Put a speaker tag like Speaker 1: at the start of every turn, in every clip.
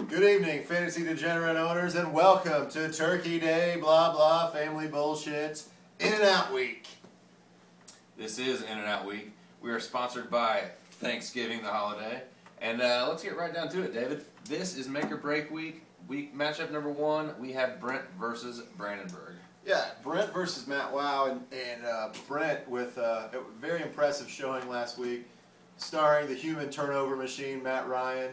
Speaker 1: Good evening, fantasy degenerate owners, and welcome to Turkey Day, blah blah, family bullshit, In-N-Out Week.
Speaker 2: This is In-N-Out Week. We are sponsored by Thanksgiving, the holiday. And let's get right down to it, David. This is Make or Break Week. Matchup number one, we have Brent versus Brandenburg.
Speaker 1: Yeah, Brent versus Matt Wow, and Brent with a very impressive showing last week, starring the human turnover machine, Matt Ryan.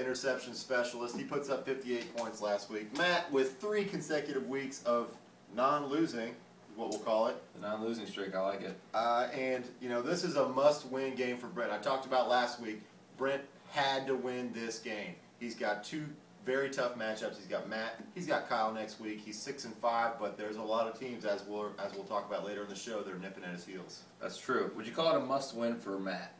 Speaker 1: Interception specialist. He puts up 58 points last week. Matt, with 3 consecutive weeks of non-losing, is what we'll call it.
Speaker 2: The non-losing streak, I like it.
Speaker 1: And, you know, this is a must-win game for Brent. I talked about last week, Brent had to win this game. He's got 2 very tough matchups. He's got Matt. He's got Kyle next week. He's 6-5, but there's a lot of teams, as we'll talk about later in the show, that are nipping at his heels.
Speaker 2: That's true. Would you call it a must-win for Matt?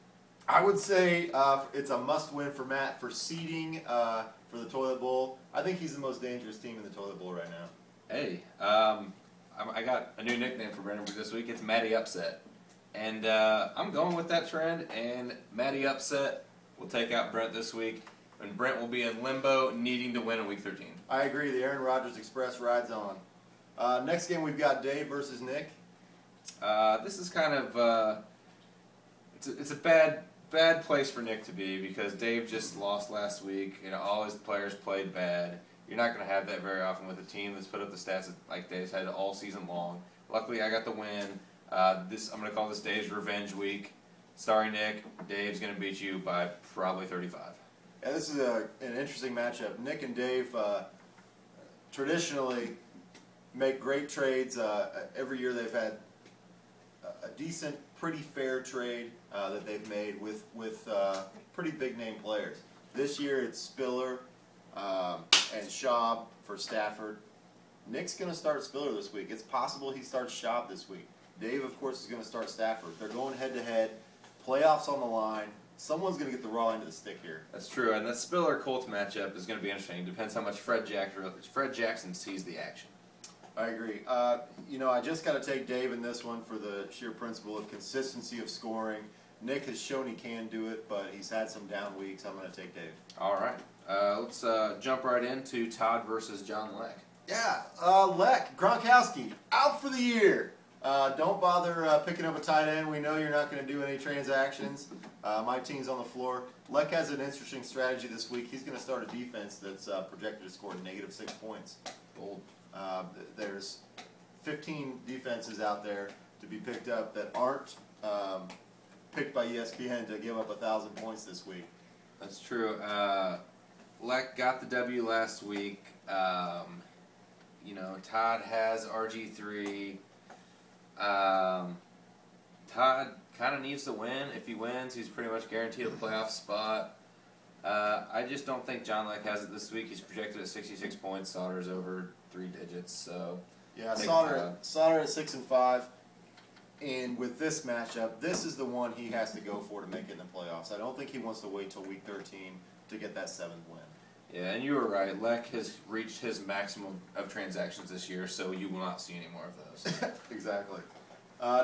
Speaker 1: I would say it's a must-win for Matt for seeding for the Toilet Bowl. I think he's the most dangerous team in the Toilet Bowl right now.
Speaker 2: Hey, I got a new nickname for Brandenburg this week. It's Matty Upset. And I'm going with that trend, and Matty Upset will take out Brent this week, and Brent will be in limbo, needing to win in Week 13.
Speaker 1: I agree. The Aaron Rodgers Express rides on. Next game, we've got Dave versus Nick.
Speaker 2: This is kind of it's a bad place for Nick to be because Dave just lost last week. You know, all his players played bad. You're not going to have that very often with a team that's put up the stats like Dave's had all season long. Luckily, I got the win. I'm going to call this Dave's revenge week. Sorry, Nick. Dave's going to beat you by probably 35.
Speaker 1: Yeah, this is an interesting matchup. Nick and Dave traditionally make great trades. Every year they've had a decent, pretty fair trade that they've made with pretty big name players. This year it's Spiller and Schaub for Stafford. Nick's going to start Spiller this week. It's possible he starts Schaub this week. Dave, of course, is going to start Stafford. They're going head-to-head. Playoffs on the line. Someone's going to get the raw end of the stick here.
Speaker 2: That's true, and that Spiller-Colts matchup is going to be interesting. Depends how much Fred Jackson sees the action.
Speaker 1: I agree. You know, I just got to take Dave in this one for the sheer principle of consistency of scoring. Nick has shown he can do it, but he's had some down weeks. I'm going to take Dave.
Speaker 2: All right. Let's jump right into Todd versus John Leck.
Speaker 1: Yeah, Leck, Gronkowski, out for the year. Don't bother picking up a tight end. We know you're not going to do any transactions. My team's on the floor. Leck has an interesting strategy this week. He's going to start a defense that's projected to score -6 points.
Speaker 2: Bold.
Speaker 1: There's 15 defenses out there to be picked up that aren't picked by ESPN to give up 1,000 points this week.
Speaker 2: That's true. Leck got the W last week. You know, Todd has RG3. Todd kind of needs to win. If he wins, he's pretty much guaranteed a playoff spot. I just don't think John Leck has it this week. He's projected at 66 points. Sauter's over 3 digits. So
Speaker 1: yeah, Sauter at 6-5. And with this matchup, this is the one he has to go for to make it in the playoffs. I don't think he wants to wait till Week 13 to get that 7th win.
Speaker 2: Yeah, and you were right. Leck has reached his maximum of transactions this year, so you will not see any more of those.
Speaker 1: Exactly.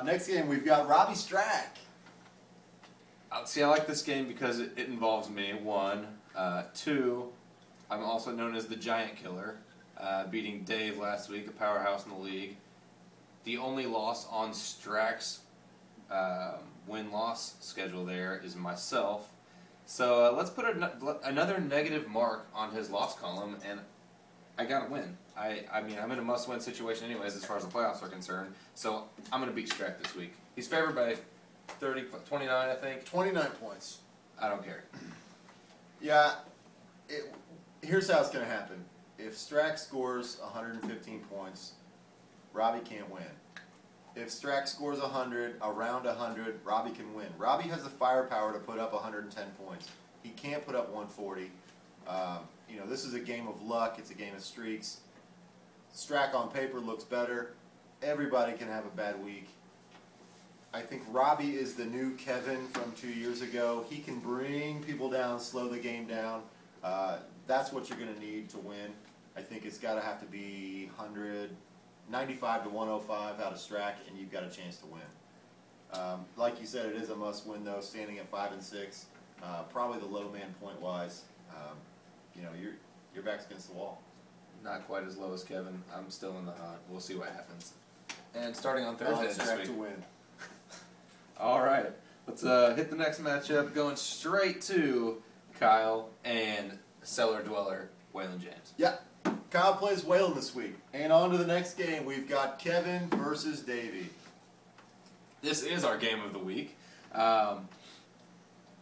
Speaker 1: Next game, we've got Robbie Strack.
Speaker 2: See, I like this game because it involves me, 1. 2, I'm also known as the Giant Killer, beating Dave last week, a powerhouse in the league. The only loss on Strack's win-loss schedule there is myself. So let's put another negative mark on his loss column, and I got to win. I mean, I'm in a must-win situation anyways as far as the playoffs are concerned, so I'm going to beat Strack this week. He's favored by 29, I think.
Speaker 1: 29 points.
Speaker 2: I don't care.
Speaker 1: Yeah, here's how it's going to happen. If Strack scores 115 points, Robbie can't win. If Strack scores 100, around 100, Robbie can win. Robbie has the firepower to put up 110 points. He can't put up 140. You know, this is a game of luck. It's a game of streaks. Strack on paper looks better. Everybody can have a bad week. I think Robbie is the new Kevin from 2 years ago. He can bring people down, slow the game down. That's what you're going to need to win. I think it's got to have to be 95 to 105 out of Strack, and you've got a chance to win. Like you said, it is a must-win, though, standing at 5-6. Probably the low man point-wise. You know, your back's against the wall.
Speaker 2: Not quite as low as Kevin. I'm still in the hunt. We'll see what happens. And starting on Thursday
Speaker 1: Alex
Speaker 2: this
Speaker 1: Strack
Speaker 2: week.
Speaker 1: to win.
Speaker 2: All right. Let's hit the next matchup. Going straight to Kyle and Cellar Dweller, Waylon James.
Speaker 1: Yeah. Kyle plays Waylon this week. And on to the next game. We've got Kevin versus Davey.
Speaker 2: This is our game of the week. I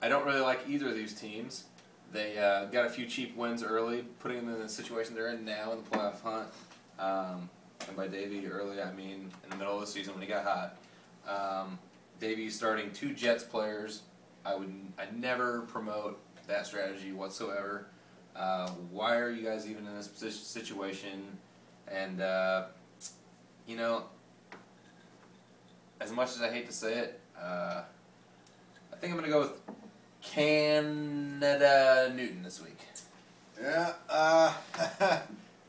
Speaker 2: don't really like either of these teams. They got a few cheap wins early, putting them in the situation they're in now in the playoff hunt. And by Davey early, I mean in the middle of the season when he got hot. Davey's starting 2 Jets players. I'd never promote that strategy whatsoever. Why are you guys even in this situation? And you know, as much as I hate to say it, I think I'm going to go with Canada Newton this week.
Speaker 1: Yeah,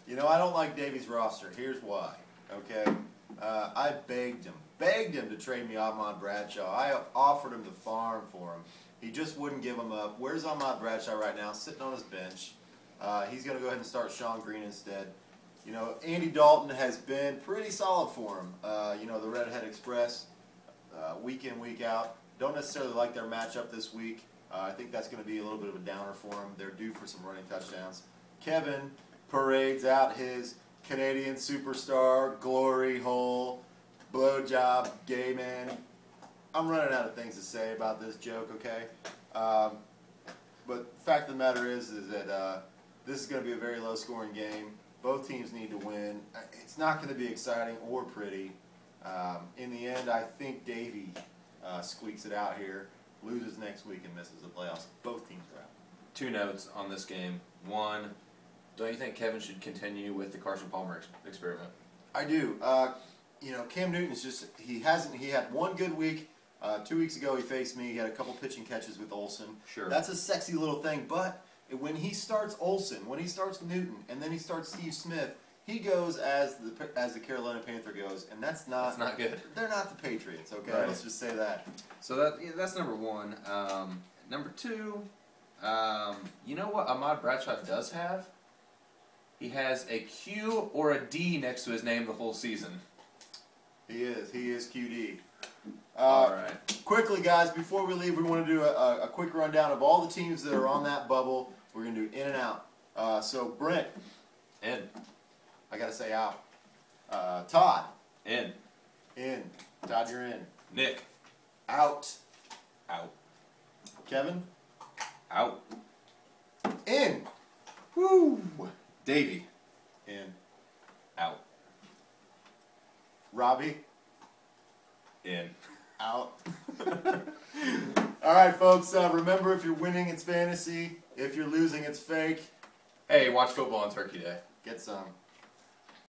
Speaker 1: you know, I don't like Davey's roster. Here's why, okay? I begged him to trade me Ahmad Bradshaw. I offered him the farm for him. He just wouldn't give him up. Where's Ahmad Bradshaw right now? Sitting on his bench. He's going to go ahead and start Sean Green instead. You know, Andy Dalton has been pretty solid for him. You know, the Redhead Express, week in, week out. Don't necessarily like their matchup this week. I think that's going to be a little bit of a downer for them. They're due for some running touchdowns. Kevin parades out his Canadian superstar, glory hole, blowjob, gay man. I'm running out of things to say about this joke, okay? But the fact of the matter is that this is going to be a very low-scoring game. Both teams need to win. It's not going to be exciting or pretty. In the end, I think Davey squeaks it out here, loses next week, and misses the playoffs. Both teams are out.
Speaker 2: 2 notes on this game. 1, don't you think Kevin should continue with the Carson Palmer experiment?
Speaker 1: I do. You know, Cam Newton is just, he had one good week. 2 weeks ago he faced me. He had a couple pitching catches with Olsen.
Speaker 2: Sure.
Speaker 1: That's a sexy little thing, but when he starts Olsen, when he starts Newton, and then he starts Steve Smith, he goes as the Carolina Panther goes, and that's not
Speaker 2: good.
Speaker 1: They're not the Patriots, okay?
Speaker 2: Right.
Speaker 1: Let's just say that.
Speaker 2: So that's number 1. Number 2, you know what Ahmad Bradshaw does have? He has a Q or a D next to his name the whole season.
Speaker 1: He is QD.
Speaker 2: All right.
Speaker 1: Quickly, guys, before we leave, we want to do a quick rundown of all the teams that are on that bubble. We're going to do in and out. So, Brent.
Speaker 2: In.
Speaker 1: I got to say out. Todd.
Speaker 2: In.
Speaker 1: In. Todd, you're in.
Speaker 2: Nick.
Speaker 1: Out.
Speaker 2: Out.
Speaker 1: Kevin.
Speaker 2: Out.
Speaker 1: In.
Speaker 2: Woo. Davey.
Speaker 1: In.
Speaker 2: Out.
Speaker 1: Robbie.
Speaker 2: In.
Speaker 1: Out. All right, folks. Remember, if you're winning, it's fantasy. If you're losing, it's fake.
Speaker 2: Hey, watch football on Turkey Day.
Speaker 1: Get some.